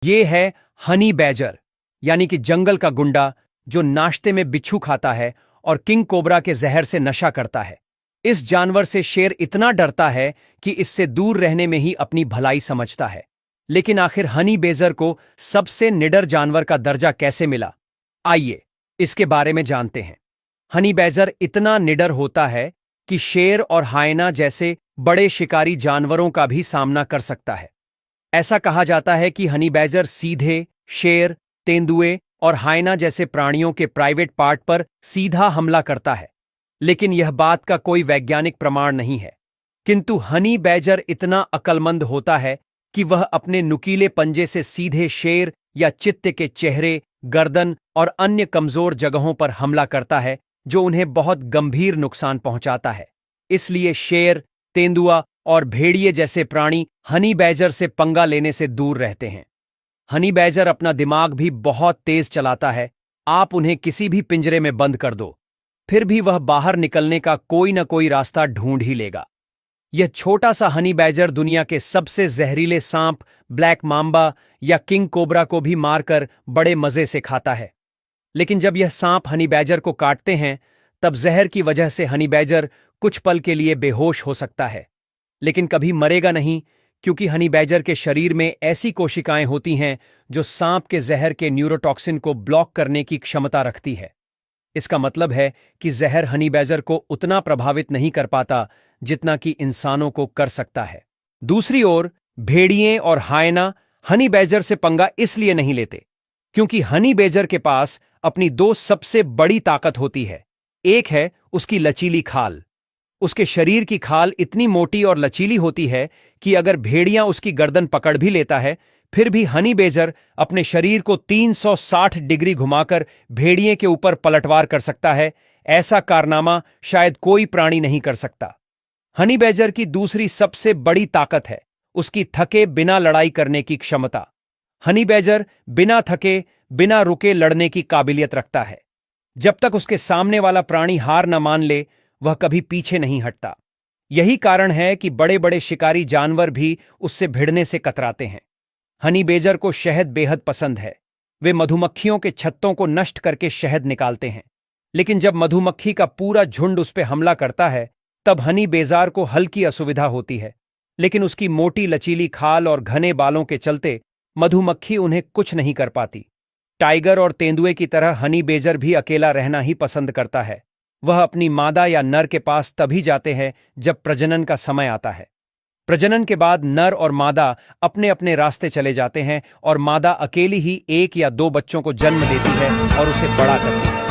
ये है honey badger, यानी कि जंगल का गुंडा जो नाश्ते में बिच्छू खाता है और किंग कोबरा के जहर से नशा करता है। इस जानवर से शेर इतना डरता है कि इससे दूर रहने में ही अपनी भलाई समझता है। लेकिन आखिर हनी बैजर को सबसे निडर जानवर का दर्जा कैसे मिला? आइए इसके बारे में जानते हैं। हनी बैजर इतना निडर होता है कि शेर और हायना जैसे बड़े शिकारी जानवरों का भी सामना कर सकता है। ऐसा कहा जाता है कि हनी बैजर सीधे शेर, तेंदुए और हायना जैसे प्राणियों के प्राइवेट पार्ट पर सीधा हमला करता है, लेकिन यह बात का कोई वैज्ञानिक प्रमाण नहीं है। किंतु हनी बैजर इतना अक्लमंद होता है कि वह अपने नुकीले पंजे से सीधे शेर या चित्ते के चेहरे, गर्दन और अन्य कमजोर जगहों पर हमला करता है, जो उन्हें बहुत गंभीर नुकसान पहुंचाता है। इसलिए शेर, तेंदुआ और भेड़िए जैसे प्राणी हनी बैजर से पंगा लेने से दूर रहते हैं। हनी बैजर अपना दिमाग भी बहुत तेज चलाता है। आप उन्हें किसी भी पिंजरे में बंद कर दो, फिर भी वह बाहर निकलने का कोई न कोई रास्ता ढूंढ ही लेगा। यह छोटा सा हनी बैजर दुनिया के सबसे जहरीले सांप, ब्लैक मांबा या किंग कोबरा को भी मारकर बड़े मजे से खाता है। लेकिन जब यह सांप हनी बैजर को काटते हैं, तब जहर की वजह से हनी बैजर कुछ पल के लिए बेहोश हो सकता है, लेकिन कभी मरेगा नहीं, क्योंकि हनी बैजर के शरीर में ऐसी कोशिकाएं होती हैं जो सांप के जहर के न्यूरोटॉक्सिन को ब्लॉक करने की क्षमता रखती है। इसका मतलब है कि जहर हनी बैजर को उतना प्रभावित नहीं कर पाता जितना कि इंसानों को कर सकता है। दूसरी ओर भेड़िए और हायना हनी बैजर से पंगा इसलिए नहीं लेते क्योंकि हनी बैजर के पास अपनी दो सबसे बड़ी ताकत होती है। एक है उसकी लचीली खाल। उसके शरीर की खाल इतनी मोटी और लचीली होती है कि अगर भेड़िया उसकी गर्दन पकड़ भी लेता है, फिर भी हनी बैजर अपने शरीर को 360 डिग्री घुमाकर भेड़िए के ऊपर पलटवार कर सकता है। ऐसा कारनामा शायद कोई प्राणी नहीं कर सकता। हनी बैजर की दूसरी सबसे बड़ी ताकत है उसकी थके बिना लड़ाई करने की क्षमता। हनी बैजर बिना थके, बिना रुके लड़ने की काबिलियत रखता है। जब तक उसके सामने वाला प्राणी हार न मान ले, वह कभी पीछे नहीं हटता। यही कारण है कि बड़े बड़े शिकारी जानवर भी उससे भिड़ने से कतराते हैं। हनी बैजर को शहद बेहद पसंद है। वे मधुमक्खियों के छत्तों को नष्ट करके शहद निकालते हैं। लेकिन जब मधुमक्खी का पूरा झुंड उस पर हमला करता है, तब हनी बैजर को हल्की असुविधा होती है, लेकिन उसकी मोटी लचीली खाल और घने बालों के चलते मधुमक्खी उन्हें कुछ नहीं कर पाती। टाइगर और तेंदुए की तरह हनी बैजर भी अकेला रहना ही पसंद करता है। वह अपनी मादा या नर के पास तभी जाते हैं जब प्रजनन का समय आता है। प्रजनन के बाद नर और मादा अपने अपने रास्ते चले जाते हैं और मादा अकेली ही 1 या 2 बच्चों को जन्म देती है और उसे बड़ा करती है।